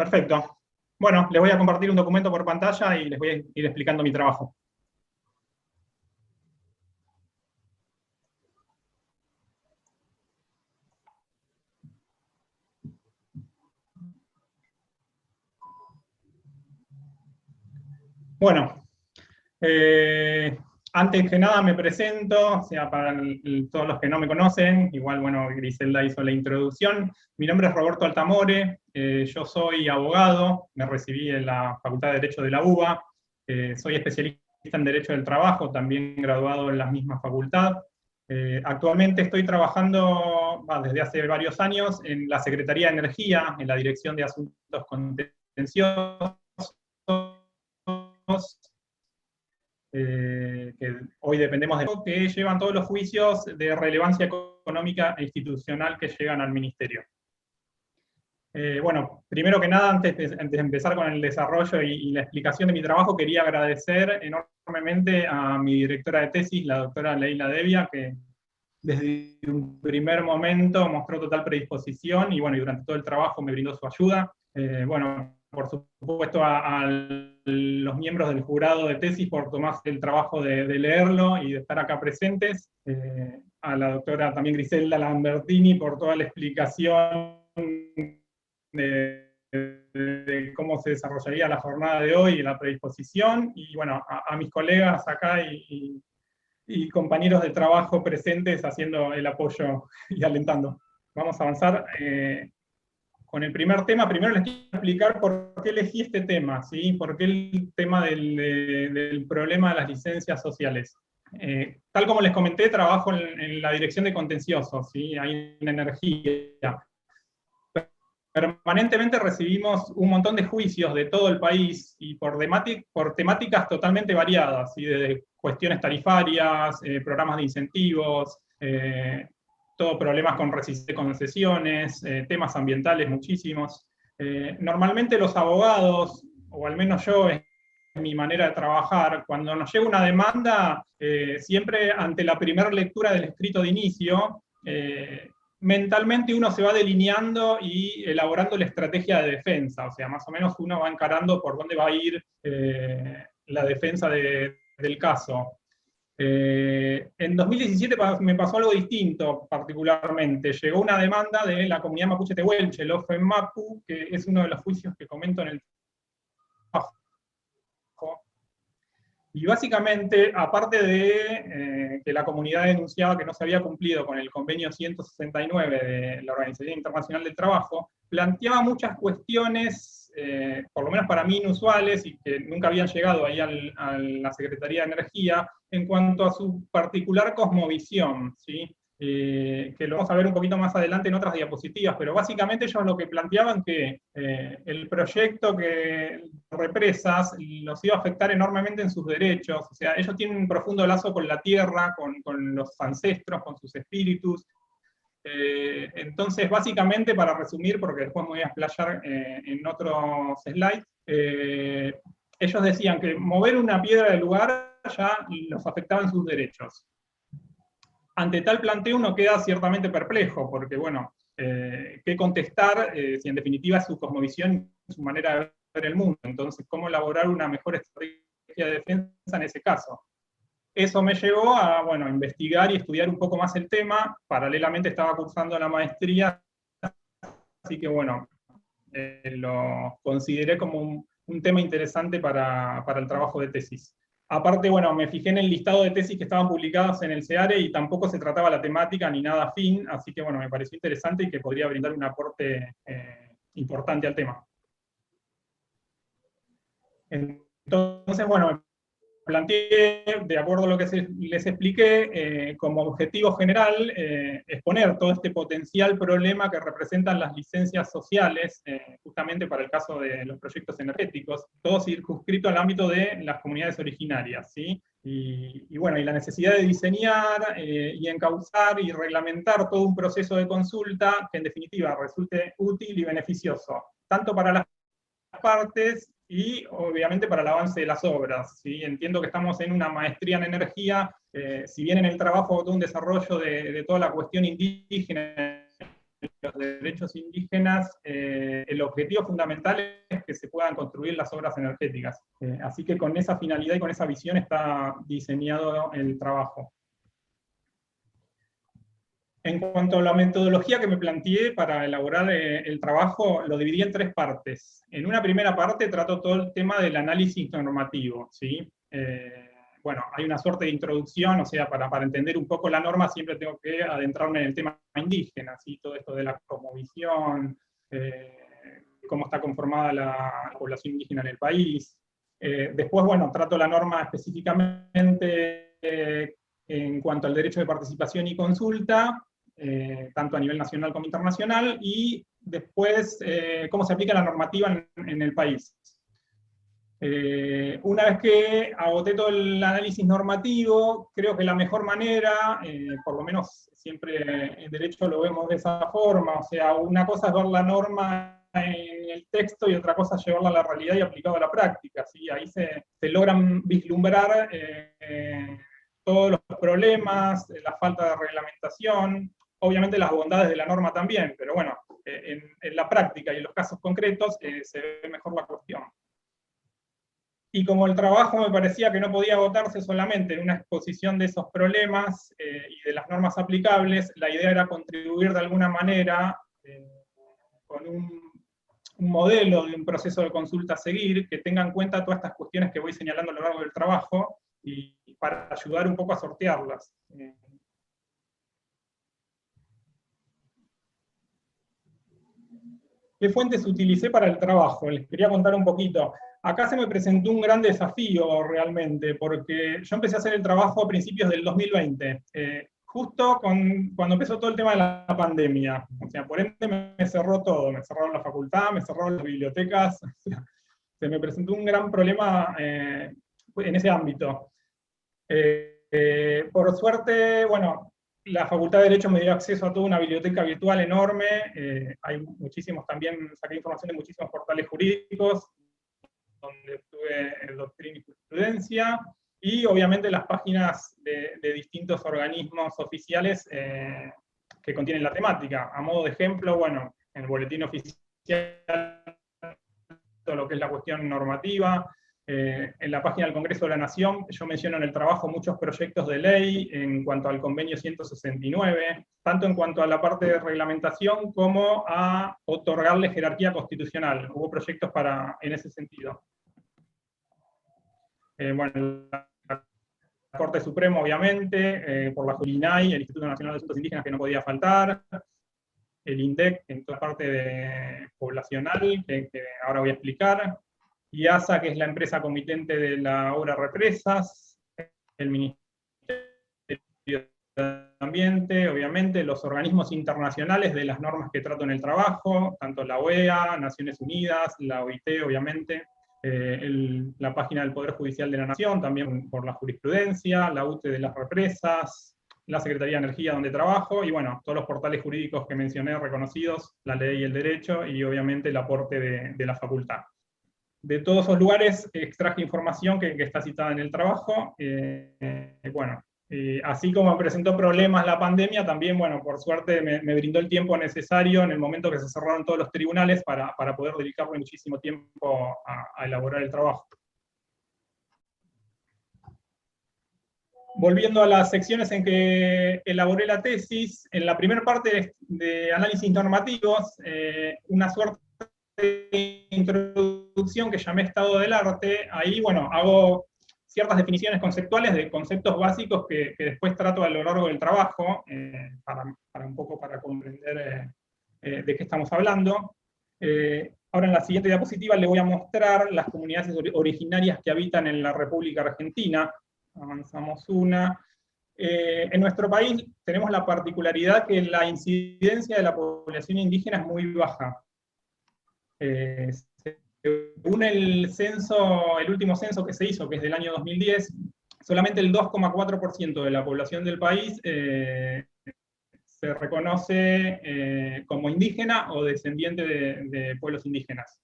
Perfecto. Bueno, les voy a compartir un documento por pantalla y les voy a ir explicando mi trabajo. Bueno, antes que nada me presento, o sea, para todos los que no me conocen, igual, bueno, Griselda hizo la introducción. Mi nombre es Roberto Altamore, yo soy abogado, me recibí en la Facultad de Derecho de la UBA, soy especialista en Derecho del Trabajo, también graduado en la misma facultad. Actualmente estoy trabajando desde hace varios años en la Secretaría de Energía, en la Dirección de Asuntos Contenciosos, que hoy dependemos de que llevan todos los juicios de relevancia económica e institucional que llegan al Ministerio. Bueno, primero que nada, antes de empezar con el desarrollo y la explicación de mi trabajo, quería agradecer enormemente a mi directora de tesis, la doctora Leila Devia, que desde un primer momento mostró total predisposición y, bueno, y durante todo el trabajo me brindó su ayuda. Bueno, por supuesto a los miembros del jurado de tesis por tomarse el trabajo de leerlo y de estar acá presentes, a la doctora también Griselda Lambertini por toda la explicación de cómo se desarrollaría la jornada de hoy y la predisposición, y bueno, a mis colegas acá y compañeros de trabajo presentes haciendo el apoyo y alentando. Vamos a avanzar con el primer tema. Primero les quiero explicar por qué elegí este tema, ¿sí? Por qué el tema del problema de las licencias sociales. Tal como les comenté, trabajo en la dirección de contenciosos, ¿sí? Ahí en energía. Permanentemente recibimos un montón de juicios de todo el país y por temáticas totalmente variadas, ¿sí? Desde cuestiones tarifarias, programas de incentivos, todo problemas con de concesiones, temas ambientales muchísimos. Normalmente los abogados, o al menos yo, es mi manera de trabajar, cuando nos llega una demanda, siempre ante la primera lectura del escrito de inicio, mentalmente uno se va delineando y elaborando la estrategia de defensa, o sea, más o menos uno va encarando por dónde va a ir la defensa del caso. En 2017 me pasó algo distinto particularmente. Llegó una demanda de la comunidad mapuche tehuelche, el OFEMAPU, que es uno de los juicios que comento en el trabajo. Y básicamente, aparte de que la comunidad denunciaba que no se había cumplido con el convenio 169 de la Organización Internacional del Trabajo, planteaba muchas cuestiones, por lo menos para mí inusuales, y que nunca habían llegado ahí a la Secretaría de Energía, en cuanto a su particular cosmovisión, ¿sí? Que lo vamos a ver un poquito más adelante en otras diapositivas, pero básicamente ellos lo que planteaban que el proyecto de represas los iba a afectar enormemente en sus derechos, o sea, ellos tienen un profundo lazo con la tierra, con los ancestros, con sus espíritus. Entonces, básicamente, para resumir, porque después me voy a explayar en otros slides, ellos decían que mover una piedra del lugar ya los afectaba en sus derechos. Ante tal planteo uno queda ciertamente perplejo, porque bueno, ¿qué contestar si en definitiva es su cosmovisión, su manera de ver el mundo? Entonces, ¿cómo elaborar una mejor estrategia de defensa en ese caso? Eso me llevó a, bueno, investigar y estudiar un poco más el tema. Paralelamente estaba cursando la maestría, así que bueno, lo consideré como un tema interesante para el trabajo de tesis. Aparte, bueno, me fijé en el listado de tesis que estaban publicadas en el SEARE y tampoco se trataba la temática ni nada afín, así que bueno, me pareció interesante y que podría brindar un aporte importante al tema. Entonces, bueno, planteé, de acuerdo a lo que les expliqué, como objetivo general, exponer todo este potencial problema que representan las licencias sociales, justamente para el caso de los proyectos energéticos, todo circunscrito al ámbito de las comunidades originarias, ¿sí? Y bueno, y la necesidad de diseñar y encauzar y reglamentar todo un proceso de consulta que en definitiva resulte útil y beneficioso, tanto para las partes y obviamente para el avance de las obras, ¿sí? Entiendo que estamos en una maestría en energía, si bien en el trabajo todo un desarrollo de toda la cuestión indígena los derechos indígenas, el objetivo fundamental es que se puedan construir las obras energéticas. Así que con esa finalidad y con esa visión está diseñado el trabajo. En cuanto a la metodología que me planteé para elaborar el trabajo, lo dividí en tres partes. En una primera parte trato todo el tema del análisis normativo, ¿sí? Bueno, hay una suerte de introducción, o sea, para entender un poco la norma siempre tengo que adentrarme en el tema indígena, ¿sí? Todo esto de la cosmovisión, cómo está conformada la población indígena en el país. Después, bueno, trato la norma específicamente en cuanto al derecho de participación y consulta, tanto a nivel nacional como internacional, y después cómo se aplica la normativa en el país. Una vez que agoté todo el análisis normativo, creo que la mejor manera, por lo menos siempre en derecho lo vemos de esa forma, o sea, una cosa es ver la norma en el texto y otra cosa es llevarla a la realidad y aplicarla a la práctica, ¿sí? Ahí se logran vislumbrar todos los problemas, la falta de reglamentación, obviamente las bondades de la norma también, pero bueno, en la práctica y en los casos concretos se ve mejor la cuestión. Y como el trabajo me parecía que no podía agotarse solamente en una exposición de esos problemas y de las normas aplicables, la idea era contribuir de alguna manera con un modelo de un proceso de consulta a seguir que tenga en cuenta todas estas cuestiones que voy señalando a lo largo del trabajo y para ayudar un poco a sortearlas. ¿Qué fuentes utilicé para el trabajo? Les quería contar un poquito. Acá se me presentó un gran desafío realmente, porque yo empecé a hacer el trabajo a principios del 2020, justo cuando empezó todo el tema de la pandemia. O sea, por ende me cerró todo, me cerraron la facultad, me cerraron las bibliotecas, o sea, se me presentó un gran problema en ese ámbito. Por suerte, bueno, la Facultad de Derecho me dio acceso a toda una biblioteca virtual enorme, hay muchísimos también, saqué información de muchísimos portales jurídicos, donde estuve doctrina y jurisprudencia, y obviamente las páginas de distintos organismos oficiales que contienen la temática. A modo de ejemplo, bueno, en el boletín oficial, todo lo que es la cuestión normativa, en la página del Congreso de la Nación, yo menciono en el trabajo muchos proyectos de ley en cuanto al convenio 169, tanto en cuanto a la parte de reglamentación como a otorgarle jerarquía constitucional. Hubo proyectos en ese sentido. Bueno, la Corte Suprema, obviamente, por la INAI, el Instituto Nacional de Asuntos Indígenas, que no podía faltar, el INDEC, en toda parte poblacional, que ahora voy a explicar, IASA, que es la empresa comitente de la obra Represas, el Ministerio de Ambiente, obviamente, los organismos internacionales de las normas que trato en el trabajo, tanto la OEA, Naciones Unidas, la OIT, obviamente, la página del Poder Judicial de la Nación, también por la jurisprudencia, la UTE de las Represas, la Secretaría de Energía donde trabajo, y bueno, todos los portales jurídicos que mencioné reconocidos, la ley y el derecho, y obviamente el aporte de la facultad. De todos esos lugares extraje información que está citada en el trabajo. Bueno, así como me presentó problemas la pandemia, también, bueno, por suerte me brindó el tiempo necesario en el momento que se cerraron todos los tribunales para poder dedicarle muchísimo tiempo a elaborar el trabajo. Volviendo a las secciones en que elaboré la tesis, en la primera parte de análisis normativos, una suerte de introducción que llamé estado del arte, ahí, bueno, hago ciertas definiciones conceptuales de conceptos básicos que después trato a lo largo del trabajo, para comprender de qué estamos hablando. Ahora en la siguiente diapositiva le voy a mostrar las comunidades originarias que habitan en la República Argentina. Avanzamos una. En nuestro país tenemos la particularidad que la incidencia de la población indígena es muy baja. Según el último censo que se hizo, que es del año 2010, solamente el 2,4% de la población del país se reconoce como indígena o descendiente de pueblos indígenas.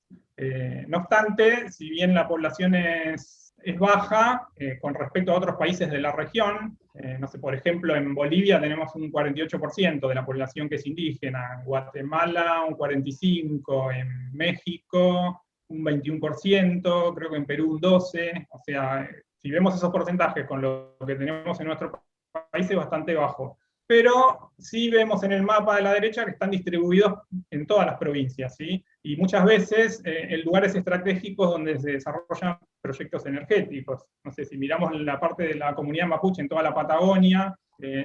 No obstante, si bien la población es es baja con respecto a otros países de la región. No sé, por ejemplo, en Bolivia tenemos un 48% de la población que es indígena, en Guatemala un 45%, en México un 21%, creo que en Perú un 12%, o sea, si vemos esos porcentajes con lo que tenemos en nuestro país es bastante bajo. Pero sí vemos en el mapa de la derecha que están distribuidos en todas las provincias, ¿sí? Y muchas veces en lugares estratégicos donde se desarrollan proyectos energéticos. No sé, si miramos la parte de la comunidad mapuche en toda la Patagonia,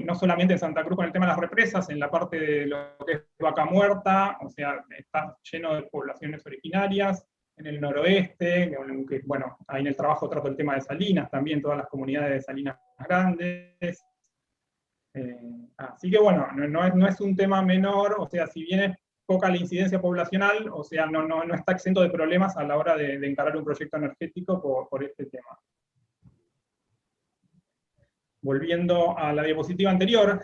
no solamente en Santa Cruz con el tema de las represas, en la parte de lo que es Vaca Muerta, o sea, está lleno de poblaciones originarias, en el noroeste, que, bueno, ahí en el trabajo trato el tema de salinas, también todas las comunidades de salinas grandes. Así que bueno, no es un tema menor, o sea, si bien es poca la incidencia poblacional, o sea, no está exento de problemas a la hora de encarar un proyecto energético por este tema. Volviendo a la diapositiva anterior,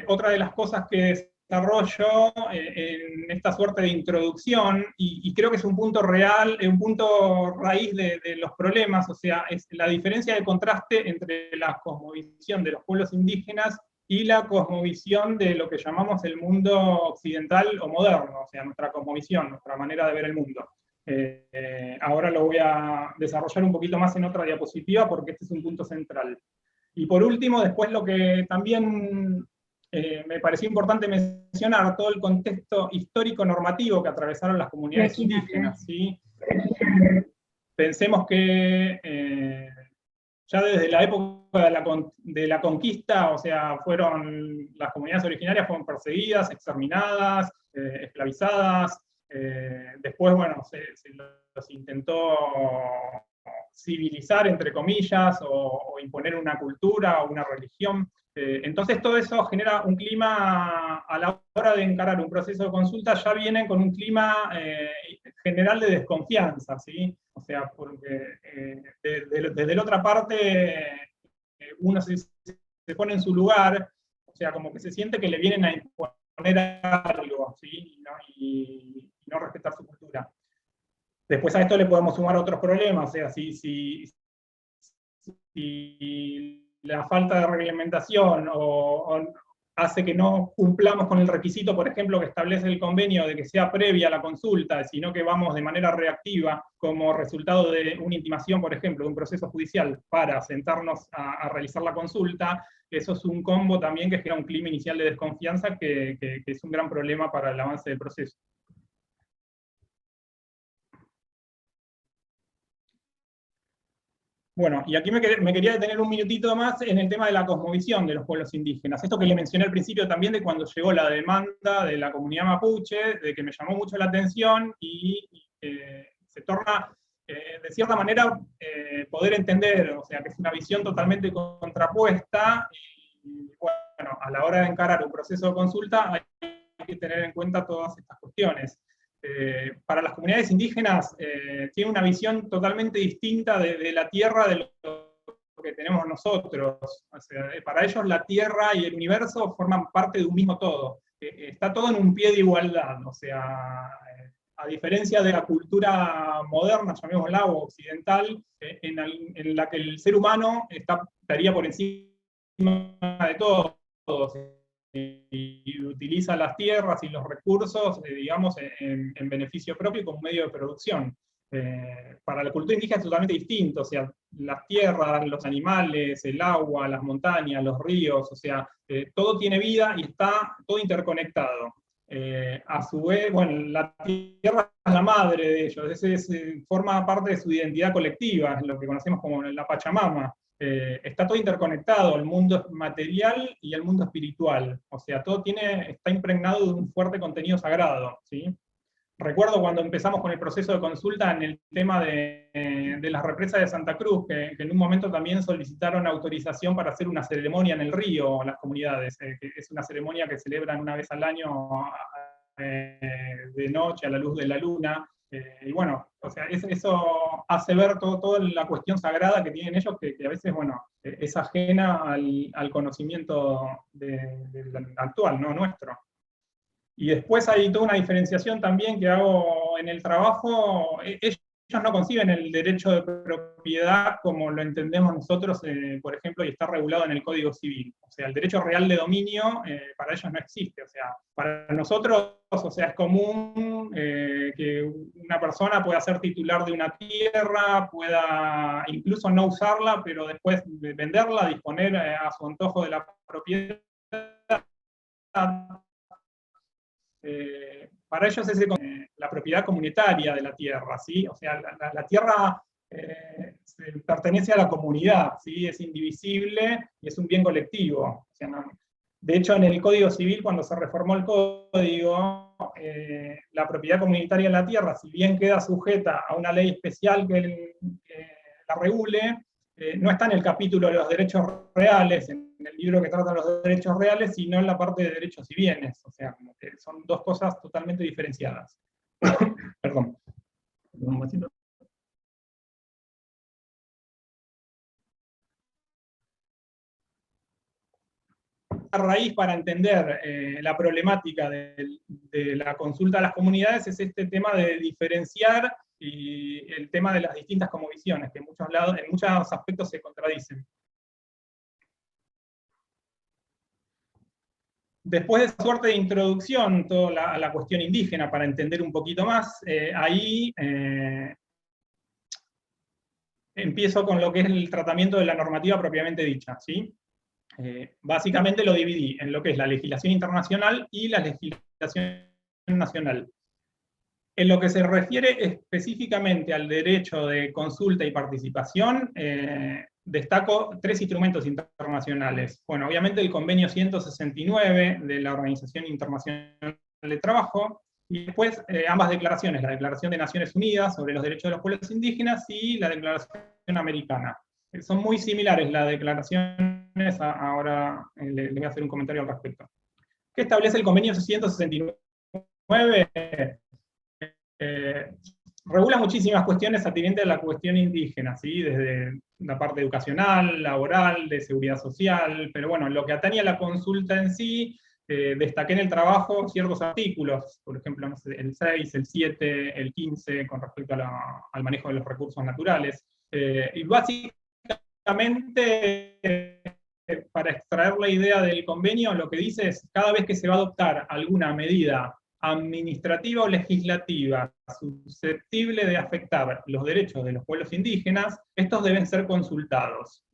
otra de las cosas que desarrollo en esta suerte de introducción, y creo que es un punto real, un punto raíz de los problemas, o sea, es la diferencia de contraste entre la cosmovisión de los pueblos indígenas y la cosmovisión de lo que llamamos el mundo occidental o moderno, o sea, nuestra cosmovisión, nuestra manera de ver el mundo. Ahora lo voy a desarrollar un poquito más en otra diapositiva porque este es un punto central. Y por último, después lo que también me pareció importante mencionar, todo el contexto histórico-normativo que atravesaron las comunidades indígenas, ¿sí? Pensemos que ya desde la época de la conquista, o sea, las comunidades originarias fueron perseguidas, exterminadas, esclavizadas, después, bueno, se los intentó civilizar, entre comillas, o imponer una cultura o una religión. Entonces todo eso genera un clima, a la hora de encarar un proceso de consulta, ya vienen con un clima general de desconfianza, ¿sí? O sea, porque desde la otra parte uno se pone en su lugar, o sea, como que se siente que le vienen a imponer algo, ¿sí? Y no respetar su cultura. Después a esto le podemos sumar otros problemas, o sea, si la falta de reglamentación hace que no cumplamos con el requisito, por ejemplo, que establece el convenio de que sea previa la consulta, sino que vamos de manera reactiva como resultado de una intimación, por ejemplo, de un proceso judicial para sentarnos a realizar la consulta, eso es un combo también que genera un clima inicial de desconfianza que es un gran problema para el avance del proceso. Bueno, y aquí me quería detener un minutito más en el tema de la cosmovisión de los pueblos indígenas. Esto que le mencioné al principio también de cuando llegó la demanda de la comunidad mapuche, de que me llamó mucho la atención y se torna, de cierta manera, poder entender, o sea, que es una visión totalmente contrapuesta y, bueno, a la hora de encarar un proceso de consulta hay que tener en cuenta todas estas cuestiones. Para las comunidades indígenas tiene una visión totalmente distinta de la tierra de lo que tenemos nosotros. O sea, para ellos la tierra y el universo forman parte de un mismo todo. Está todo en un pie de igualdad. O sea, a diferencia de la cultura moderna, llamémosla, o occidental, en la que el ser humano estaría por encima de todo. Y utiliza las tierras y los recursos, digamos, en beneficio propio como medio de producción. Para la cultura indígena es totalmente distinto, o sea, las tierras, los animales, el agua, las montañas, los ríos, o sea, todo tiene vida y está todo interconectado. A su vez, bueno, la tierra es la madre de ellos, forma parte de su identidad colectiva, es lo que conocemos como la Pachamama. Está todo interconectado, el mundo material y el mundo espiritual. O sea, todo está impregnado de un fuerte contenido sagrado, ¿sí? Recuerdo cuando empezamos con el proceso de consulta en el tema de las represas de Santa Cruz, que en un momento también solicitaron autorización para hacer una ceremonia en el río, las comunidades, que es una ceremonia que celebran una vez al año de noche a la luz de la luna. Y bueno, o sea, eso hace ver toda la cuestión sagrada que tienen ellos, que a veces, bueno, es ajena al conocimiento actual, ¿no? Nuestro. Y después hay toda una diferenciación también que hago en el trabajo. Ellos no conciben el derecho de propiedad como lo entendemos nosotros, por ejemplo, y está regulado en el Código Civil. O sea, el derecho real de dominio para ellos no existe. O sea, para nosotros, o sea, es común que una persona pueda ser titular de una tierra, pueda incluso no usarla, pero después de venderla, disponer a su antojo de la propiedad. Para ellos es la propiedad comunitaria de la tierra, ¿sí? O sea, la tierra pertenece a la comunidad, ¿sí? Es indivisible y es un bien colectivo. O sea, de hecho, en el Código Civil, cuando se reformó el Código, la propiedad comunitaria de la tierra, si bien queda sujeta a una ley especial que la regule, no está en el capítulo de los derechos reales, en el libro que trata los derechos reales, sino en la parte de derechos y bienes. O sea, como que son dos cosas totalmente diferenciadas. Perdón. Un momentito. La raíz para entender la problemática de la consulta a las comunidades es este tema de diferenciar y el tema de las distintas cosmovisiones, que en muchos aspectos se contradicen. Después de esa suerte de introducción a la cuestión indígena, para entender un poquito más, ahí empiezo con lo que es el tratamiento de la normativa propiamente dicha, ¿sí? Básicamente lo dividí en lo que es la legislación internacional y la legislación nacional. En lo que se refiere específicamente al derecho de consulta y participación, destaco tres instrumentos internacionales. Bueno, obviamente el convenio 169 de la Organización Internacional del Trabajo, y después ambas declaraciones, la Declaración de Naciones Unidas sobre los Derechos de los Pueblos Indígenas y la Declaración Americana. Son muy similares las declaraciones, ahora le voy a hacer un comentario al respecto. ¿Qué establece el convenio 169? Regula muchísimas cuestiones atinentes a la cuestión indígena, ¿sí? Desde la parte educacional, laboral, de seguridad social, pero bueno, lo que atañe a la consulta en sí, destaqué en el trabajo ciertos artículos, por ejemplo, no sé, el 6, el 7, el 15, con respecto al manejo de los recursos naturales, y básicamente, para extraer la idea del convenio, lo que dice es, cada vez que se va a adoptar alguna medida administrativa o legislativa susceptible de afectar los derechos de los pueblos indígenas, estos deben ser consultados.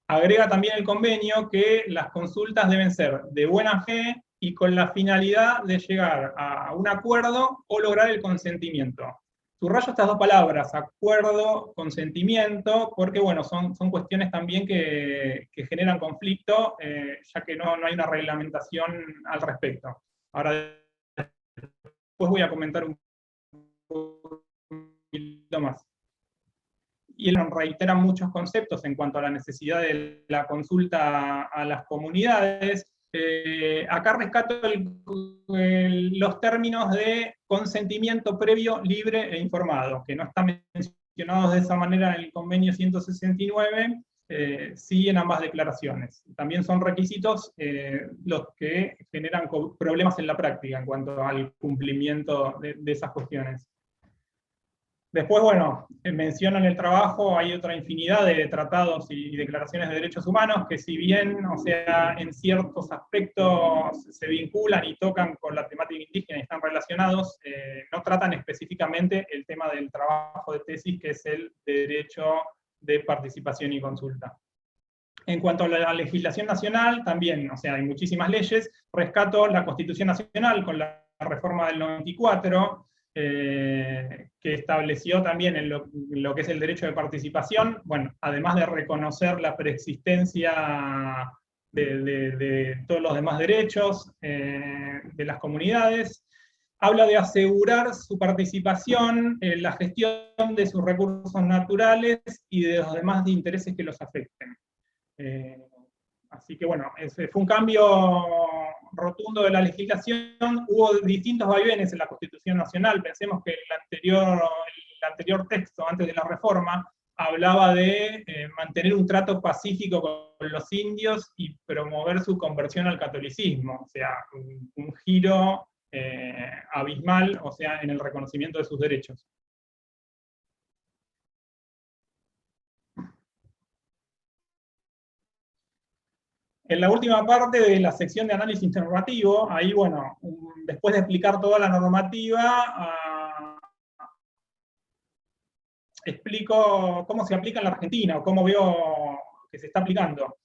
Agrega también el convenio que las consultas deben ser de buena fe y con la finalidad de llegar a un acuerdo o lograr el consentimiento. Subrayo estas dos palabras, acuerdo, consentimiento, porque bueno, son cuestiones también que generan conflicto, ya que no hay una reglamentación al respecto. Ahora, después voy a comentar un poquito más. Y él reitera muchos conceptos en cuanto a la necesidad de la consulta a las comunidades. Acá rescato los términos de consentimiento previo, libre e informado, que no están mencionados de esa manera en el convenio 169, sí en ambas declaraciones. También son requisitos los que generan problemas en la práctica en cuanto al cumplimiento de esas cuestiones. Después, bueno, menciono en el trabajo, hay otra infinidad de tratados y declaraciones de derechos humanos que si bien, o sea, en ciertos aspectos se vinculan y tocan con la temática indígena y están relacionados, no tratan específicamente el tema del trabajo de tesis, que es el derecho de participación y consulta. En cuanto a la legislación nacional, también, o sea, hay muchísimas leyes. Rescato la Constitución Nacional con la reforma del 94, que estableció también en lo que es el derecho de participación, bueno, además de reconocer la preexistencia de todos los demás derechos de las comunidades, habla de asegurar su participación en la gestión de sus recursos naturales y de los demás intereses que los afecten. Así que bueno, fue un cambio rotundo de la legislación. Hubo distintos vaivenes en la Constitución Nacional. Pensemos que el anterior texto, antes de la reforma, hablaba de mantener un trato pacífico con los indios y promover su conversión al catolicismo. O sea, un giro abismal, o sea, en el reconocimiento de sus derechos. En la última parte de la sección de análisis normativo, ahí, bueno, después de explicar toda la normativa, explico cómo se aplica en la Argentina, o cómo veo que se está aplicando.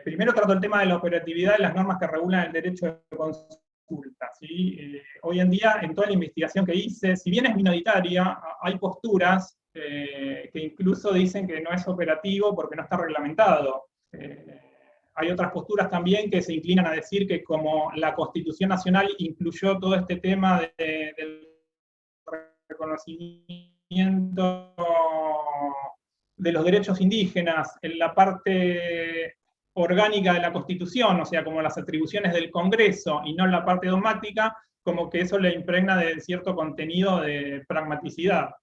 Primero trato el tema de la operatividad de las normas que regulan el derecho de consulta, ¿sí? Hoy en día, en toda la investigación que hice, si bien es minoritaria, hay posturas que incluso dicen que no es operativo porque no está reglamentado. Hay otras posturas también que se inclinan a decir que como la Constitución Nacional incluyó todo este tema del reconocimiento de los derechos indígenas en la parte orgánica de la Constitución, o sea, como las atribuciones del Congreso y no en la parte dogmática, como que eso le impregna de cierto contenido de programaticidad.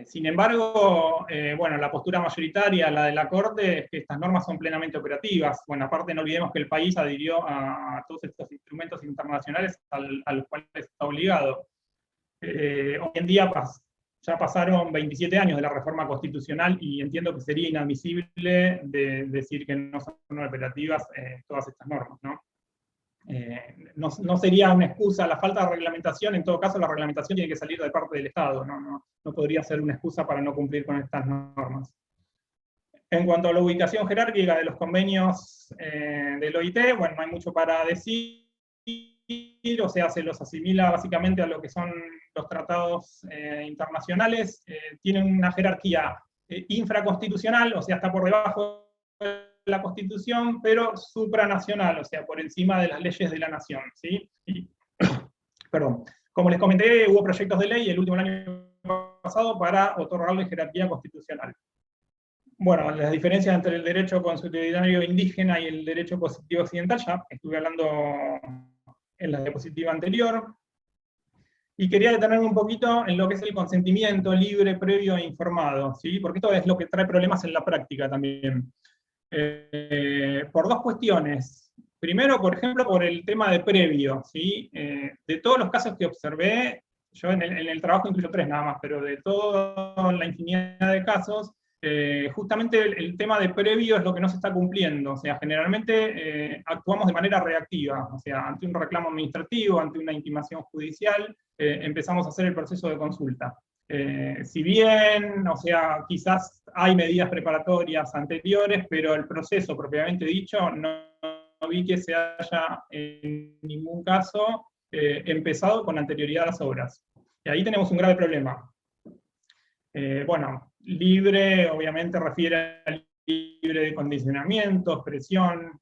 Sin embargo, bueno, la postura mayoritaria, la de la Corte, es que estas normas son plenamente operativas. Bueno, aparte no olvidemos que el país adhirió a todos estos instrumentos internacionales a los cuales está obligado. Hoy en día ya pasaron 27 años de la reforma constitucional y entiendo que sería inadmisible decir que no son operativas todas estas normas, ¿no? No sería una excusa la falta de reglamentación, en todo caso la reglamentación tiene que salir de parte del Estado, no podría ser una excusa para no cumplir con estas normas. En cuanto a la ubicación jerárquica de los convenios del OIT, bueno, no hay mucho para decir, o sea, se los asimila básicamente a lo que son los tratados internacionales, tienen una jerarquía infraconstitucional, o sea, está por debajo de la Constitución, pero supranacional, o sea, por encima de las leyes de la nación, ¿sí? Perdón. Como les comenté, hubo proyectos de ley el último año pasado para otorgarle jerarquía constitucional. Bueno, las diferencias entre el derecho consuetudinario indígena y el derecho positivo occidental, ya estuve hablando en la diapositiva anterior, y quería detenerme un poquito en lo que es el consentimiento libre, previo e informado, ¿sí? Porque esto es lo que trae problemas en la práctica también. Por dos cuestiones. Primero, por ejemplo, por el tema de previo, ¿sí? De todos los casos que observé, yo en el trabajo incluyo 3 nada más, pero de toda la infinidad de casos, justamente el tema de previo es lo que no se está cumpliendo. O sea, generalmente actuamos de manera reactiva, o sea, ante un reclamo administrativo, ante una intimación judicial, empezamos a hacer el proceso de consulta. Si bien, o sea, quizás hay medidas preparatorias anteriores, pero el proceso propiamente dicho no vi que se haya en ningún caso empezado con anterioridad a las obras. Y ahí tenemos un grave problema. Bueno, libre obviamente refiere a libre de condicionamientos, presión,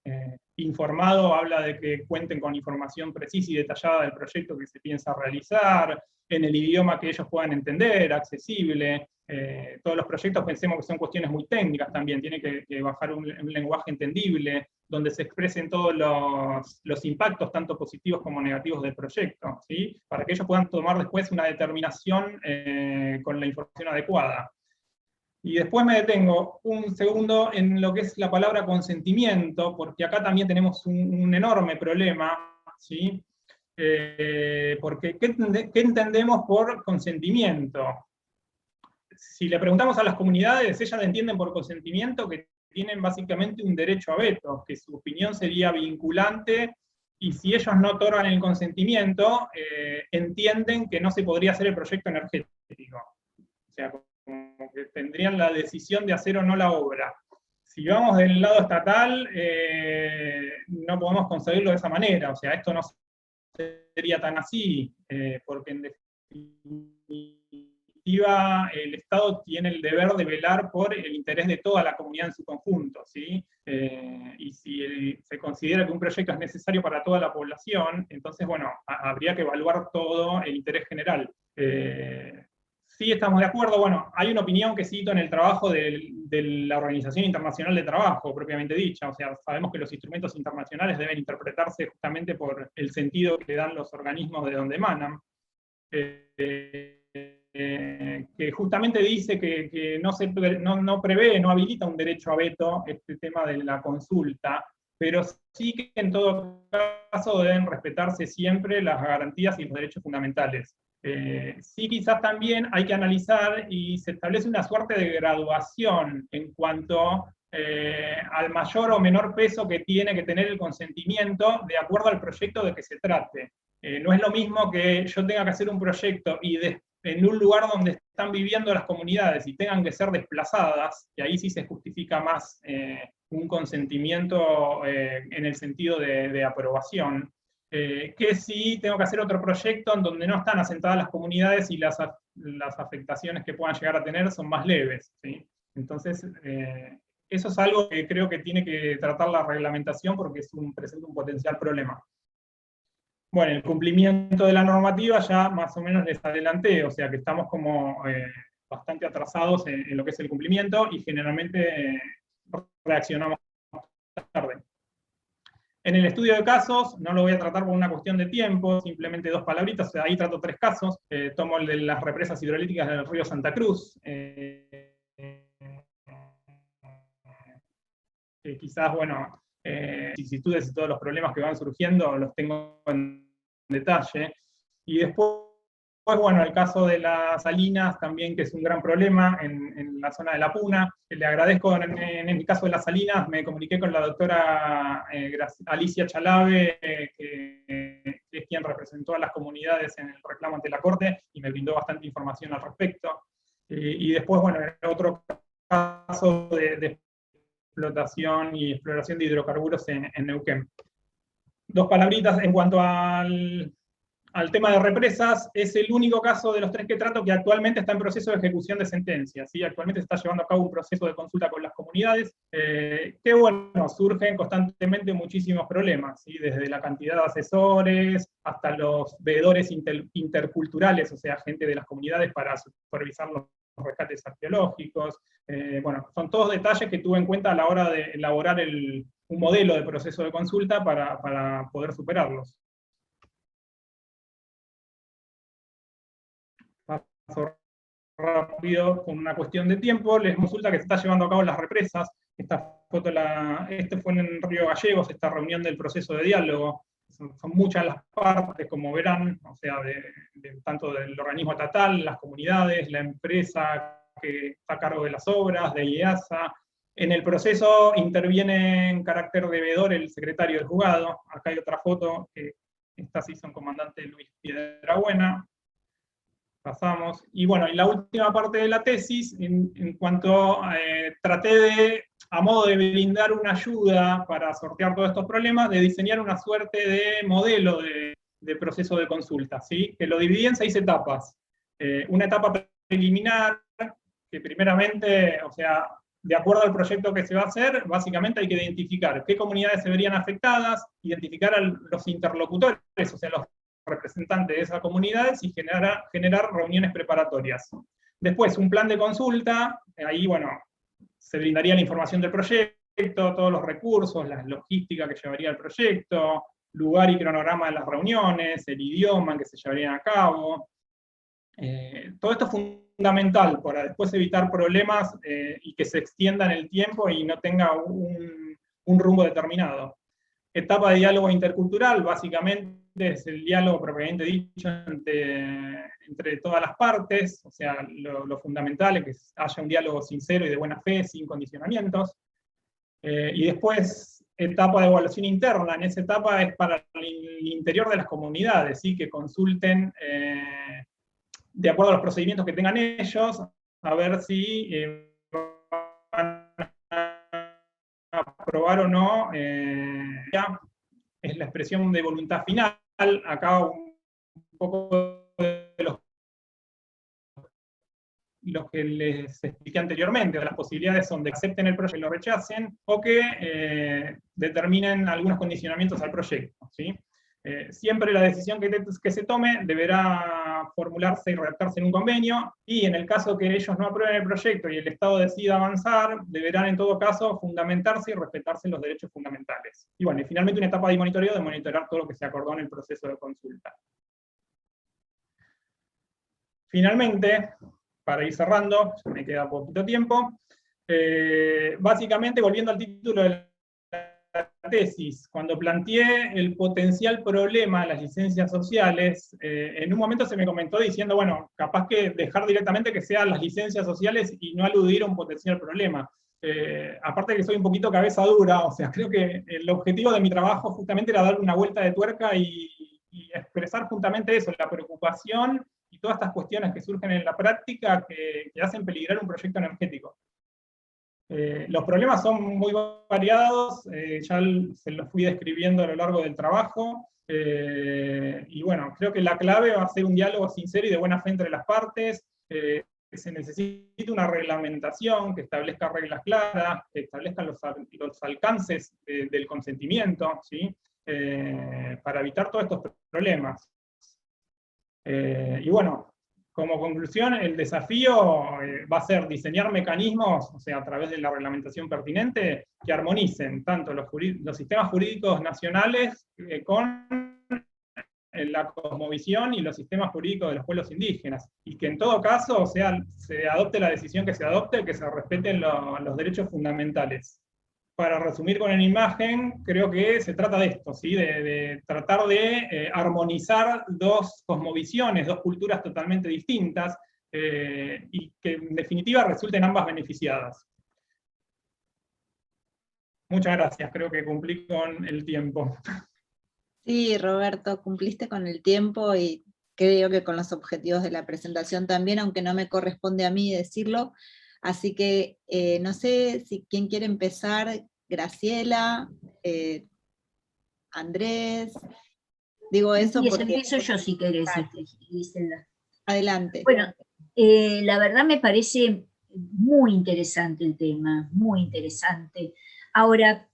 informado habla de que cuenten con información precisa y detallada del proyecto que se piensa realizar, en el idioma que ellos puedan entender, accesible. Todos los proyectos pensemos que son cuestiones muy técnicas también, tiene que bajar un lenguaje entendible, donde se expresen todos los impactos, tanto positivos como negativos del proyecto, ¿sí? Para que ellos puedan tomar después una determinación con la información adecuada. Y después me detengo un segundo en lo que es la palabra consentimiento, porque acá también tenemos un enorme problema, ¿sí? Porque ¿qué entendemos por consentimiento? Si le preguntamos a las comunidades, ellas entienden por consentimiento que tienen básicamente un derecho a veto, que su opinión sería vinculante, y si ellos no otorgan el consentimiento, entienden que no se podría hacer el proyecto energético. O sea, como que tendrían la decisión de hacer o no la obra. Si vamos del lado estatal, no podemos conseguirlo de esa manera, o sea, esto no sería tan así, porque en definitiva el Estado tiene el deber de velar por el interés de toda la comunidad en su conjunto, ¿sí? Y si se considera que un proyecto es necesario para toda la población, entonces, bueno, habría que evaluar todo el interés general. Sí, estamos de acuerdo. Bueno, hay una opinión que cito en el trabajo de la Organización Internacional de Trabajo, propiamente dicha. O sea, sabemos que los instrumentos internacionales deben interpretarse justamente por el sentido que dan los organismos de donde emanan. Que justamente dice que no prevé, no habilita un derecho a veto este tema de la consulta, pero sí que en todo caso deben respetarse siempre las garantías y los derechos fundamentales. Sí, quizás también hay que analizar y se establece una suerte de graduación en cuanto al mayor o menor peso que tiene que tener el consentimiento de acuerdo al proyecto de que se trate. No es lo mismo que yo tenga que hacer un proyecto y en un lugar donde están viviendo las comunidades y tengan que ser desplazadas, y ahí sí se justifica más un consentimiento en el sentido de aprobación, que si tengo que hacer otro proyecto en donde no están asentadas las comunidades y las afectaciones que puedan llegar a tener son más leves, ¿sí? Entonces, eso es algo que creo que tiene que tratar la reglamentación porque presenta un potencial problema. Bueno, el cumplimiento de la normativa ya más o menos les adelanté, o sea que estamos como bastante atrasados en lo que es el cumplimiento y generalmente reaccionamos tarde. En el estudio de casos, no lo voy a tratar por una cuestión de tiempo, simplemente 2 palabritas, o sea, ahí trato 3 casos. Tomo el de las represas hidroeléctricas del río Santa Cruz. Quizás, bueno, vicisitudes y todos los problemas que van surgiendo los tengo en detalle. Y después, bueno, el caso de las salinas también, que es un gran problema en la zona de La Puna. Le agradezco, en el caso de las salinas, me comuniqué con la doctora Alicia Chalave, que es quien representó a las comunidades en el reclamo ante la Corte, y me brindó bastante información al respecto. Y después, bueno, otro caso de explotación y exploración de hidrocarburos en Neuquén. 2 palabritas en cuanto al tema de represas. Es el único caso de los 3 que trato que actualmente está en proceso de ejecución de sentencia, ¿sí? Actualmente se está llevando a cabo un proceso de consulta con las comunidades, que bueno, surgen constantemente muchísimos problemas, ¿sí? Desde la cantidad de asesores, hasta los veedores interculturales, o sea, gente de las comunidades para supervisar los rescates arqueológicos. Bueno, son todos detalles que tuve en cuenta a la hora de elaborar un modelo de proceso de consulta para poder superarlos. Paso rápido con una cuestión de tiempo. Les consulta que se está llevando a cabo en las represas. Este fue en Río Gallegos, esta reunión del proceso de diálogo. Son muchas las partes, como verán, o sea, tanto del organismo estatal, las comunidades, la empresa que está a cargo de las obras, de IEASA. En el proceso interviene en carácter de veedor el secretario del juzgado. Acá hay otra foto, que esta sí son comandante Luis Piedrabuena. Pasamos. Y bueno, en la última parte de la tesis, en cuanto traté de, a modo de brindar una ayuda para sortear todos estos problemas, de diseñar una suerte de modelo de proceso de consulta, ¿sí? Que lo dividí en 6 etapas. Una etapa preliminar, que primeramente, o sea, de acuerdo al proyecto que se va a hacer, básicamente hay que identificar qué comunidades se verían afectadas, identificar a los interlocutores, o sea, los representantes de esas comunidades, y generar reuniones preparatorias. Después, un plan de consulta, ahí, bueno, se brindaría la información del proyecto, todos los recursos, la logística que llevaría el proyecto, lugar y cronograma de las reuniones, el idioma en que se llevarían a cabo. Todo esto es fundamental para después evitar problemas y que se extienda en el tiempo y no tenga un rumbo determinado. Etapa de diálogo intercultural, básicamente es el diálogo propiamente dicho entre todas las partes, o sea, lo fundamental es que haya un diálogo sincero y de buena fe, sin condicionamientos. Y después, etapa de evaluación interna. En esa etapa es para el interior de las comunidades, ¿sí? Que consulten de acuerdo a los procedimientos que tengan ellos, a ver si van a aprobar o no. Es la expresión de voluntad final. Acá un poco de los que les expliqué anteriormente, de las posibilidades son de que acepten el proyecto y lo rechacen, o que determinen algunos condicionamientos al proyecto, ¿sí? Siempre la decisión que se tome deberá formularse y redactarse en un convenio, y en el caso que ellos no aprueben el proyecto y el Estado decida avanzar, deberán en todo caso fundamentarse y respetarse los derechos fundamentales. Y bueno, y finalmente una etapa de monitoreo, de monitorar todo lo que se acordó en el proceso de consulta. Finalmente, para ir cerrando, me queda poquito tiempo, básicamente volviendo al título de la tesis, cuando planteé el potencial problema de las licencias sociales, en un momento se me comentó diciendo, bueno, capaz que dejar directamente que sean las licencias sociales y no aludir a un potencial problema. aparte de que soy un poquito cabeza dura, o sea, creo que el objetivo de mi trabajo justamente era darle una vuelta de tuerca y expresar justamente eso, la preocupación y todas estas cuestiones que surgen en la práctica que hacen peligrar un proyecto energético. Los problemas son muy variados, ya se los fui describiendo a lo largo del trabajo, y bueno, creo que la clave va a ser un diálogo sincero y de buena fe entre las partes, que se necesita una reglamentación que establezca reglas claras, que establezcan los alcances del consentimiento, ¿sí? Para evitar todos estos problemas. Y bueno, como conclusión, el desafío va a ser diseñar mecanismos, o sea, a través de la reglamentación pertinente, que armonicen tanto los sistemas jurídicos nacionales con la cosmovisión y los sistemas jurídicos de los pueblos indígenas, y que en todo caso se adopte la decisión que se adopte, que se respeten los derechos fundamentales. Para resumir con una imagen, creo que se trata de esto, ¿sí? de tratar de armonizar dos cosmovisiones, dos culturas totalmente distintas, y que en definitiva resulten ambas beneficiadas. Muchas gracias, creo que cumplí con el tiempo. Sí, Roberto, cumpliste con el tiempo y creo que con los objetivos de la presentación también, aunque no me corresponde a mí decirlo. Así que no sé si quién quiere empezar, Graciela, Andrés. Digo eso porque... Empiezo yo si querés, Gisela. Adelante. Bueno, la verdad me parece muy interesante el tema, muy interesante. Ahora,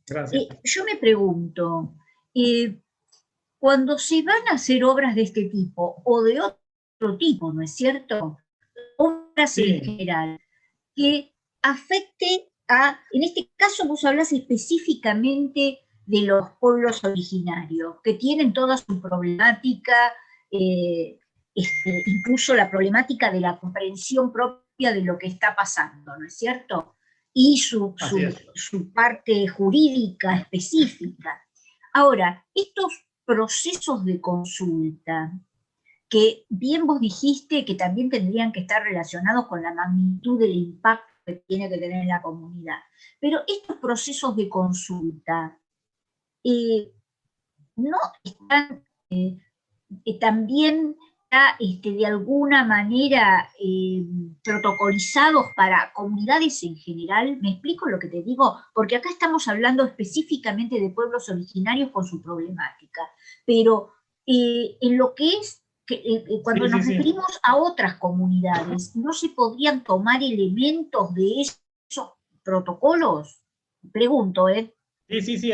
yo me pregunto, cuando se van a hacer obras de este tipo, o de otro tipo, ¿no es cierto? Obras en general, que afecte a, en este caso vos hablas específicamente de los pueblos originarios, que tienen toda su problemática, incluso la problemática de la comprensión propia de lo que está pasando, ¿no es cierto? Y su parte jurídica específica. Ahora, estos procesos de consulta, que bien vos dijiste que también tendrían que estar relacionados con la magnitud del impacto que tiene que tener en la comunidad, pero estos procesos de consulta no están también de alguna manera protocolizados para comunidades en general. ¿Me explico lo que te digo? Porque acá estamos hablando específicamente de pueblos originarios con su problemática, pero en lo que es, cuando nos referimos a otras comunidades, ¿no se podrían tomar elementos de esos protocolos? Pregunto, Sí,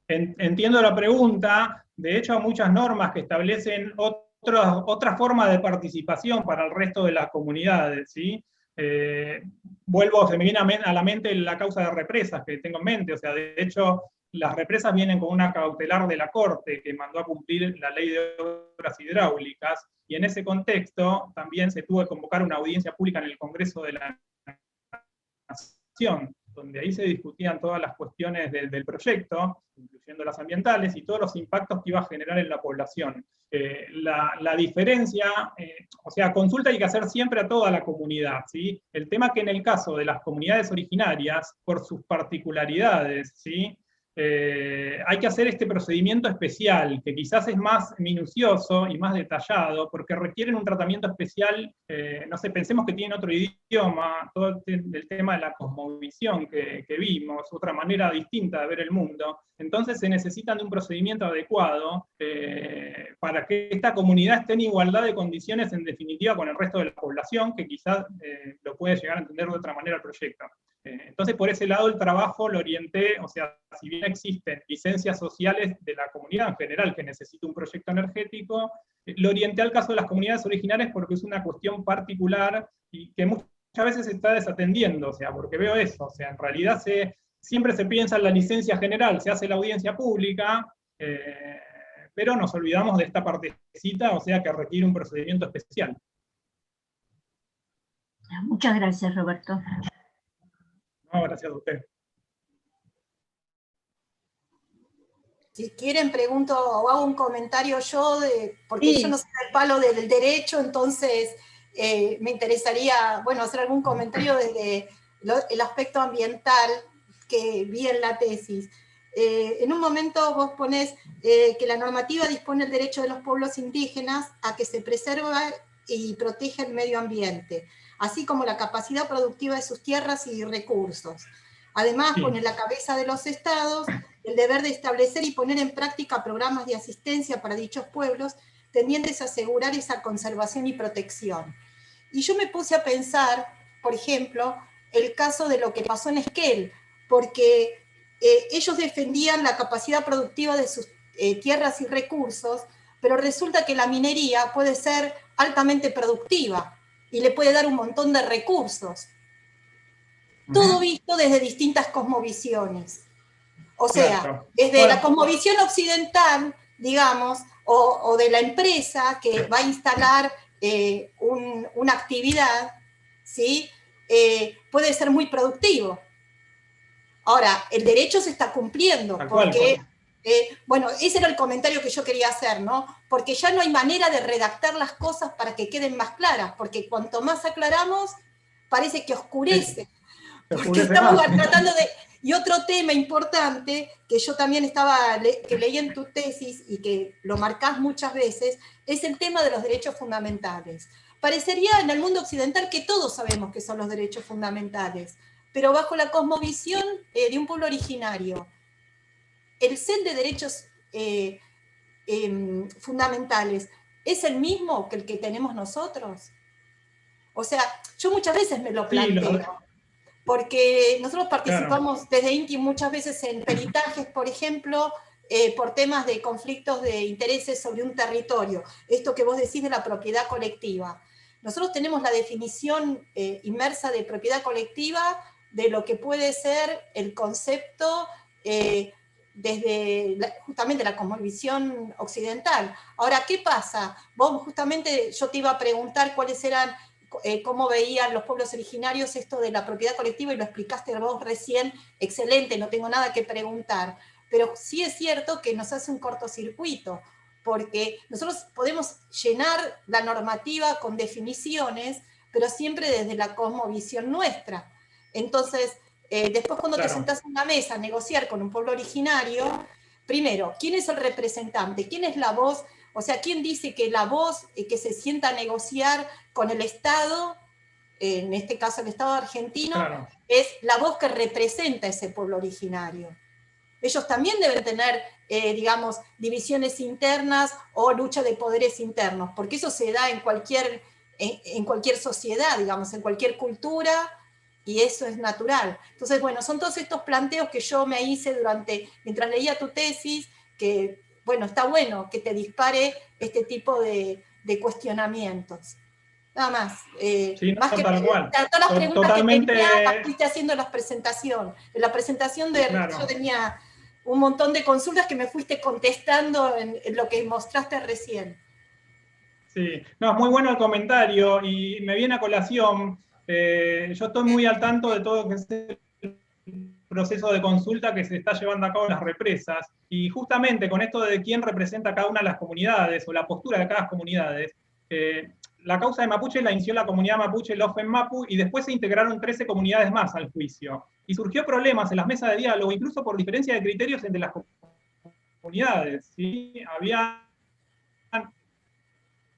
entiendo la pregunta. De hecho, hay muchas normas que establecen otra forma de participación para el resto de las comunidades, ¿sí? Se me viene a la mente la causa de represas que tengo en mente, o sea, de hecho, las represas vienen con una cautelar de la Corte que mandó a cumplir la ley de obras hidráulicas, y en ese contexto también se tuvo que convocar una audiencia pública en el Congreso de la Nación, donde ahí se discutían todas las cuestiones del proyecto, incluyendo las ambientales, y todos los impactos que iba a generar en la población. La diferencia, o sea, consulta hay que hacer siempre a toda la comunidad, ¿sí? El tema que en el caso de las comunidades originarias, por sus particularidades, ¿sí? Hay que hacer este procedimiento especial, que quizás es más minucioso y más detallado, porque requieren un tratamiento especial, no sé, pensemos que tienen otro idioma, todo el tema de la cosmovisión que vimos, otra manera distinta de ver el mundo, entonces se necesitan de un procedimiento adecuado para que esta comunidad esté en igualdad de condiciones, en definitiva, con el resto de la población, que quizás lo puede llegar a entender de otra manera el proyecto. Entonces, por ese lado, el trabajo lo orienté, o sea, si bien existen licencias sociales de la comunidad en general que necesita un proyecto energético, lo orienté al caso de las comunidades originarias porque es una cuestión particular y que muchas veces se está desatendiendo, o sea, porque veo eso, o sea, en realidad siempre se piensa en la licencia general, se hace la audiencia pública, pero nos olvidamos de esta partecita, o sea, que requiere un procedimiento especial. Muchas gracias, Roberto. No, gracias a usted. Si quieren pregunto o hago un comentario yo, porque yo no sé el palo del derecho, entonces me interesaría, bueno, hacer algún comentario desde el aspecto ambiental que vi en la tesis. En un momento vos ponés que la normativa dispone el derecho de los pueblos indígenas a que se preserva y proteja el medio ambiente, así como la capacidad productiva de sus tierras y recursos. Además, pone en la cabeza de los estados el deber de establecer y poner en práctica programas de asistencia para dichos pueblos tendientes a asegurar esa conservación y protección. Y yo me puse a pensar, por ejemplo, el caso de lo que pasó en Esquel, porque ellos defendían la capacidad productiva de sus tierras y recursos, pero resulta que la minería puede ser altamente productiva y le puede dar un montón de recursos. Todo visto desde distintas cosmovisiones. O sea, desde la cosmovisión occidental, digamos, o de la empresa que va a instalar una actividad, ¿sí? Puede ser muy productivo. Ahora, el derecho se está cumpliendo, porque, bueno, ese era el comentario que yo quería hacer, ¿no? Porque ya no hay manera de redactar las cosas para que queden más claras, porque cuanto más aclaramos, parece que oscurece. Porque estamos tratando de... Y otro tema importante, que yo también que leí en tu tesis y que lo marcás muchas veces, es el tema de los derechos fundamentales. Parecería en el mundo occidental que todos sabemos qué son los derechos fundamentales, pero bajo la cosmovisión de un pueblo originario, el set de derechos fundamentales es el mismo que el que tenemos nosotros. O sea, yo muchas veces me lo planteo. Porque nosotros participamos desde INTI muchas veces en peritajes, por ejemplo, por temas de conflictos de intereses sobre un territorio. Esto que vos decís de la propiedad colectiva. Nosotros tenemos la definición inmersa de propiedad colectiva de lo que puede ser el concepto desde justamente la cosmovisión occidental. Ahora, ¿qué pasa? Vos justamente, yo te iba a preguntar cuáles eran... cómo veían los pueblos originarios esto de la propiedad colectiva, y lo explicaste vos recién, excelente, no tengo nada que preguntar, pero sí es cierto que nos hace un cortocircuito, porque nosotros podemos llenar la normativa con definiciones, pero siempre desde la cosmovisión nuestra. Entonces, después cuando te sentás en una mesa a negociar con un pueblo originario, primero, ¿quién es el representante? ¿Quién es la voz? O sea, ¿quién dice que la voz que se sienta a negociar con el Estado, en este caso el Estado argentino, es la voz que representa a ese pueblo originario? Ellos también deben tener, digamos, divisiones internas o lucha de poderes internos, porque eso se da en cualquier sociedad, digamos, en cualquier cultura, y eso es natural. Entonces, bueno, son todos estos planteos que yo me hice mientras leía tu tesis, que... bueno, está bueno que te dispare este tipo de cuestionamientos. Nada más. Sí, más que tal cual. Todas las preguntas Totalmente... que tenía, las fuiste haciendo en la presentación. En la presentación yo tenía un montón de consultas que me fuiste contestando en lo que mostraste recién. Sí, no, es muy bueno el comentario y me viene a colación. Yo estoy muy al tanto de todo lo que es el proceso de consulta que se está llevando a cabo en las represas, y justamente con esto de quién representa cada una de las comunidades o la postura de cada comunidad, la causa de Mapuche la inició la comunidad mapuche, el OFEM-MAPU, y después se integraron 13 comunidades más al juicio. Y surgió problemas en las mesas de diálogo, incluso por diferencia de criterios entre las comunidades. ¿Sí? Había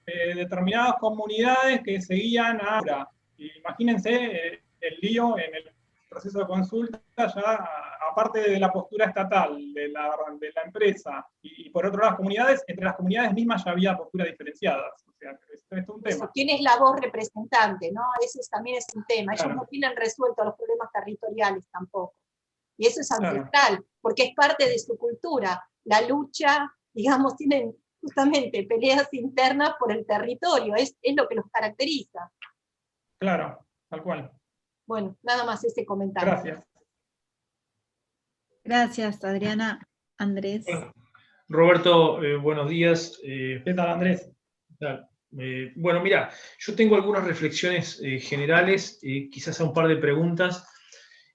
determinadas comunidades que seguían a... Imagínense el lío en el proceso de consulta, ya aparte de la postura estatal de la empresa y por otro lado las comunidades, entre las comunidades mismas ya había posturas diferenciadas. O sea, esto es un tema. ¿Quién es la voz representante? ¿No? Eso también es un tema. Ellos no tienen resuelto los problemas territoriales tampoco. Y eso es ancestral, porque es parte de su cultura. La lucha, digamos, tienen justamente peleas internas por el territorio, es lo que los caracteriza. Claro, tal cual. Bueno, nada más ese comentario. Gracias. Gracias, Adriana. Andrés. Bueno, Roberto, buenos días. ¿Qué tal, Andrés? ¿Qué tal? Bueno, mira, yo tengo algunas reflexiones generales, quizás a un par de preguntas.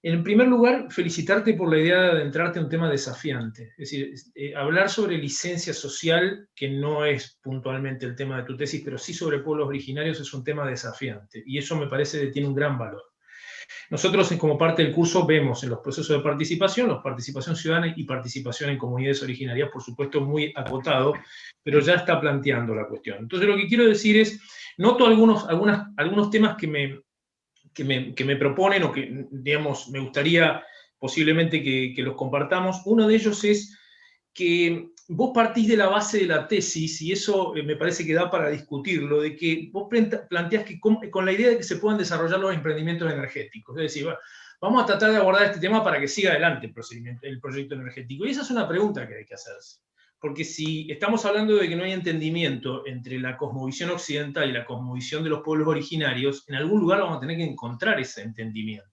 En primer lugar, felicitarte por la idea de adentrarte en un tema desafiante. Es decir, hablar sobre licencia social, que no es puntualmente el tema de tu tesis, pero sí sobre pueblos originarios, es un tema desafiante. Y eso me parece que tiene un gran valor. Nosotros, como parte del curso, vemos en los procesos de participación ciudadana y participación en comunidades originarias, por supuesto muy acotado, pero ya está planteando la cuestión. Entonces lo que quiero decir es, noto algunos temas que me proponen o que, digamos, me gustaría posiblemente que los compartamos. Uno de ellos es que vos partís de la base de la tesis, y eso me parece que da para discutirlo, de que vos planteás que con la idea de que se puedan desarrollar los emprendimientos energéticos. Es decir, bueno, vamos a tratar de abordar este tema para que siga adelante el proyecto energético. Y esa es una pregunta que hay que hacerse. Porque si estamos hablando de que no hay entendimiento entre la cosmovisión occidental y la cosmovisión de los pueblos originarios, en algún lugar vamos a tener que encontrar ese entendimiento.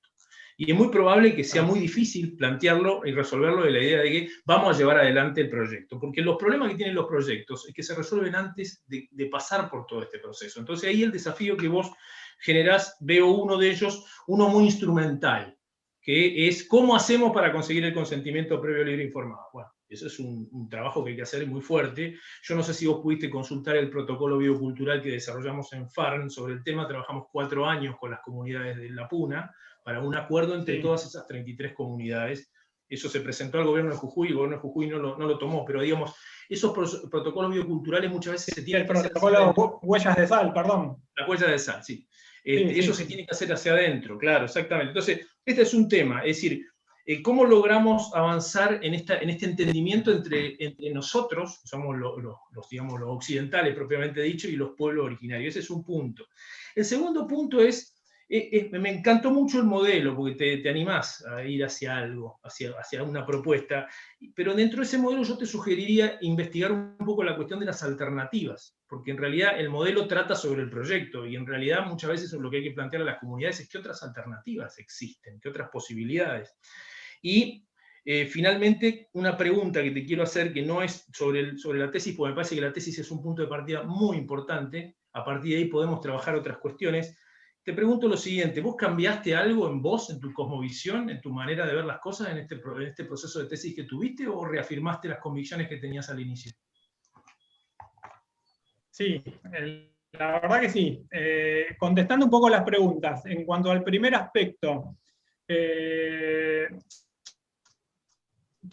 Y es muy probable que sea muy difícil plantearlo y resolverlo de la idea de que vamos a llevar adelante el proyecto. Porque los problemas que tienen los proyectos es que se resuelven antes de pasar por todo este proceso. Entonces ahí el desafío que vos generás, veo uno de ellos, uno muy instrumental, que es cómo hacemos para conseguir el consentimiento previo, libre e informado. Bueno, eso es un trabajo que hay que hacer muy fuerte. Yo no sé si vos pudiste consultar el protocolo biocultural que desarrollamos en FARN sobre el tema. Trabajamos 4 años con las comunidades de La Puna para un acuerdo entre todas esas 33 comunidades. Eso se presentó al gobierno de Jujuy, el gobierno de Jujuy no lo tomó, pero digamos, esos protocolos bioculturales muchas veces se tienen que hacer. El protocolo huellas de sal, perdón. La huella de sal, sí. Eso se tiene que hacer hacia adentro, claro, exactamente. Entonces, este es un tema, es decir, ¿cómo logramos avanzar en este entendimiento entre nosotros, somos digamos, los occidentales propiamente dicho, y los pueblos originarios? Ese es un punto. El segundo punto es, me encantó mucho el modelo, porque te animás a ir hacia algo, hacia una propuesta, pero dentro de ese modelo yo te sugeriría investigar un poco la cuestión de las alternativas, porque en realidad el modelo trata sobre el proyecto, y en realidad muchas veces lo que hay que plantear a las comunidades es qué otras alternativas existen, qué otras posibilidades. Y finalmente, una pregunta que te quiero hacer, que no es sobre la tesis, porque me parece que la tesis es un punto de partida muy importante, a partir de ahí podemos trabajar otras cuestiones. Te pregunto lo siguiente, ¿vos cambiaste algo en vos, en tu cosmovisión, en tu manera de ver las cosas en este proceso de tesis que tuviste, o reafirmaste las convicciones que tenías al inicio? Sí, la verdad que sí. Contestando un poco las preguntas, en cuanto al primer aspecto,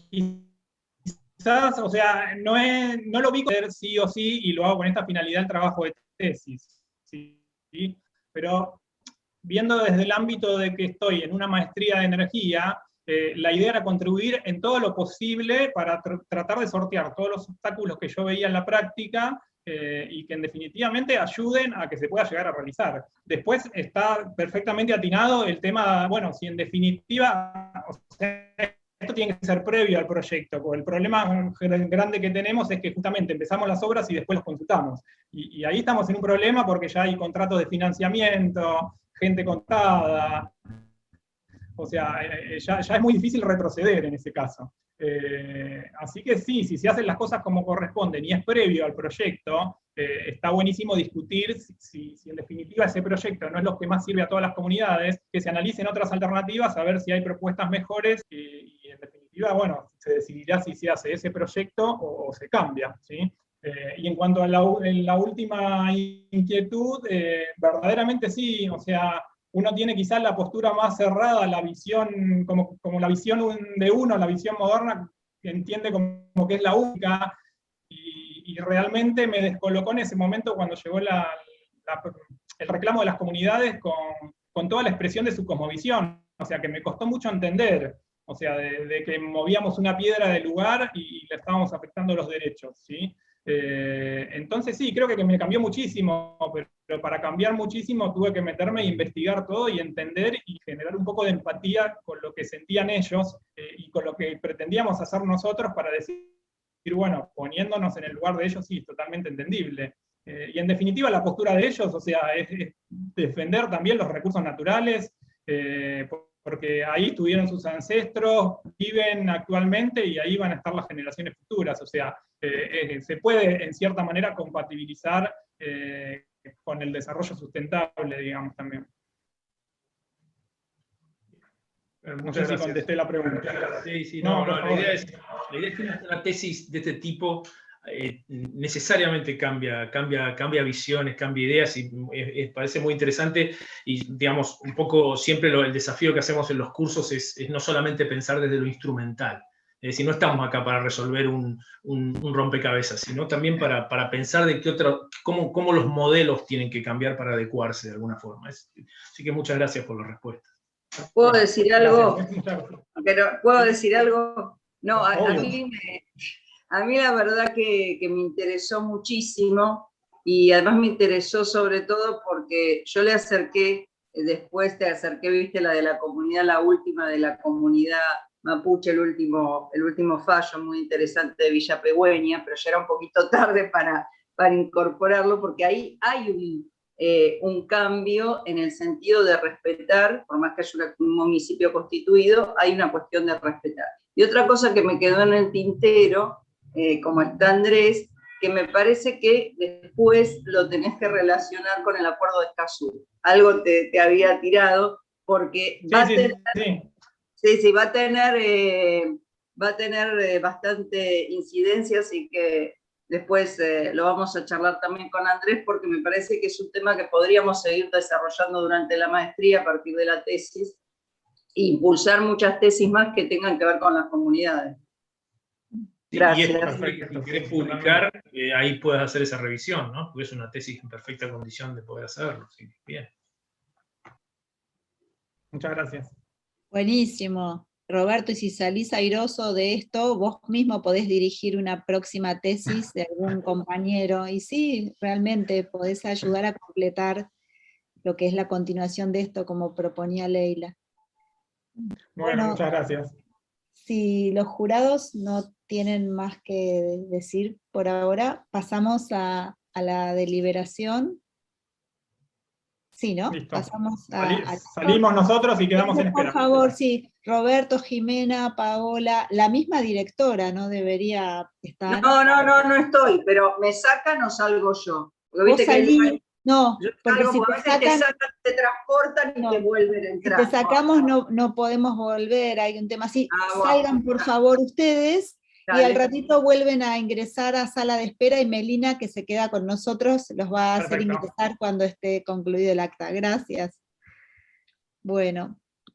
quizás, o sea, no lo vi con sí o sí, y lo hago con esta finalidad el trabajo de tesis, ¿sí? Pero viendo desde el ámbito de que estoy en una maestría de energía, la idea era contribuir en todo lo posible para tratar de sortear todos los obstáculos que yo veía en la práctica, y que en definitivamente ayuden a que se pueda llegar a realizar. Después está perfectamente atinado el tema, bueno, si en definitiva, o sea, esto tiene que ser previo al proyecto, porque el problema grande que tenemos es que justamente empezamos las obras y después los consultamos. Y ahí estamos en un problema porque ya hay contratos de financiamiento, gente contada, o sea, ya es muy difícil retroceder en ese caso. Así que sí, si se hacen las cosas como corresponden y es previo al proyecto, está buenísimo discutir si en definitiva ese proyecto no es lo que más sirve a todas las comunidades, que se analicen otras alternativas, a ver si hay propuestas mejores, y en definitiva, bueno, se decidirá si se hace ese proyecto o se cambia, ¿sí? Y en cuanto a la última inquietud, verdaderamente sí, o sea, uno tiene quizás la postura más cerrada, la visión, como la visión de uno, la visión moderna, que entiende como que es la única, y realmente me descolocó en ese momento cuando llegó el reclamo de las comunidades con toda la expresión de su cosmovisión, o sea, que me costó mucho entender, o sea, de que movíamos una piedra del lugar y le estábamos afectando los derechos, ¿sí? Entonces sí, creo que me cambió muchísimo, pero para cambiar muchísimo tuve que meterme e investigar todo y entender y generar un poco de empatía con lo que sentían ellos, y con lo que pretendíamos hacer nosotros para decir, bueno, poniéndonos en el lugar de ellos, sí, es totalmente entendible. Y en definitiva la postura de ellos, o sea, es defender también los recursos naturales, porque ahí tuvieron sus ancestros, viven actualmente y ahí van a estar las generaciones futuras, o sea, se puede en cierta manera compatibilizar con el desarrollo sustentable, digamos, también. No sé si contesté la pregunta. Sí, no, la idea es que una tesis de este tipo necesariamente cambia visiones, cambia ideas, y parece muy interesante. Y digamos, un poco siempre el desafío que hacemos en los cursos es no solamente pensar desde lo instrumental, es decir, no estamos acá para resolver un rompecabezas, sino también para pensar de cómo los modelos tienen que cambiar para adecuarse de alguna forma. Así que muchas gracias por la respuesta. ¿Puedo decir algo? Gracias. Pero, ¿puedo decir algo? No, a Obvio. mí la verdad que me interesó muchísimo, y además me interesó sobre todo porque yo le acerqué, después te acerqué, viste, la de la comunidad, la última de la comunidad mapuche, el último fallo muy interesante de Villa Pegüeña, pero ya era un poquito tarde para incorporarlo, porque ahí hay un cambio en el sentido de respetar, por más que haya un municipio constituido, hay una cuestión de respetar. Y otra cosa que me quedó en el tintero, como está Andrés, que me parece que después lo tenés que relacionar con el acuerdo de Escazú. Algo te había tirado, porque va a tener bastante incidencia, así que después lo vamos a charlar también con Andrés, porque me parece que es un tema que podríamos seguir desarrollando durante la maestría a partir de la tesis, e impulsar muchas tesis más que tengan que ver con las comunidades. Gracias. Y es perfecto. Si querés publicar, ahí puedes hacer esa revisión, ¿no? Porque es una tesis en perfecta condición de poder hacerlo. Sí, bien. Muchas gracias. Buenísimo. Roberto, y si salís airoso de esto, vos mismo podés dirigir una próxima tesis de algún compañero, y sí, realmente podés ayudar a completar lo que es la continuación de esto, como proponía Leila. Bueno, muchas gracias. Si los jurados no tienen más que decir por ahora, pasamos a la deliberación. Sí, ¿no? Listo. Pasamos Salimos nosotros y quedamos en espera. Por favor, sí. Roberto, Jimena, Paola, la misma directora, ¿no? Debería estar. No estoy, pero me sacan o salgo yo. Porque Vos salí, no, porque si te sacan, te transportan y te vuelven a entrar. Si te sacamos no podemos volver, hay un tema así. Bueno. Salgan por favor ustedes, Dale. y al ratito vuelven a ingresar a sala de espera, y Melina, que se queda con nosotros, los va a hacer ingresar cuando esté concluido el acta. Gracias. Bueno.